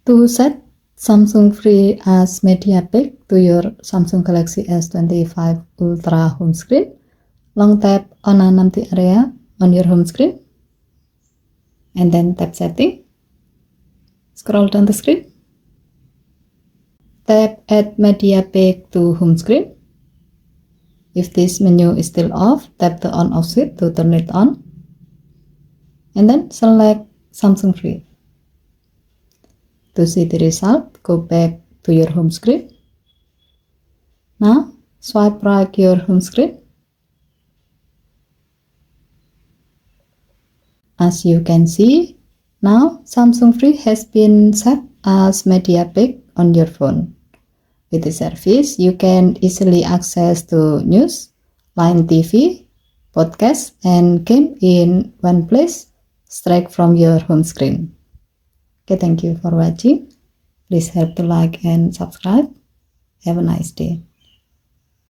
To set Samsung Free as media pick to your Samsung Galaxy S25 Ultra home screen, long tap on an empty area on your home screen, and then tap Setting. Scroll down the screen. Tap Add Media Pick to home screen. If this menu is still off, tap the on-off switch to turn it on, and then select Samsung Free. To see the result, go back to your home screen. Now, swipe right your home screen. As you can see, now Samsung Free has been set as media pick on your phone. With the service, you can easily access to news, Line TV, podcasts, and game in one place, straight from your home screen. Okay, thank you for watching. Please help to like and subscribe. Have a nice day.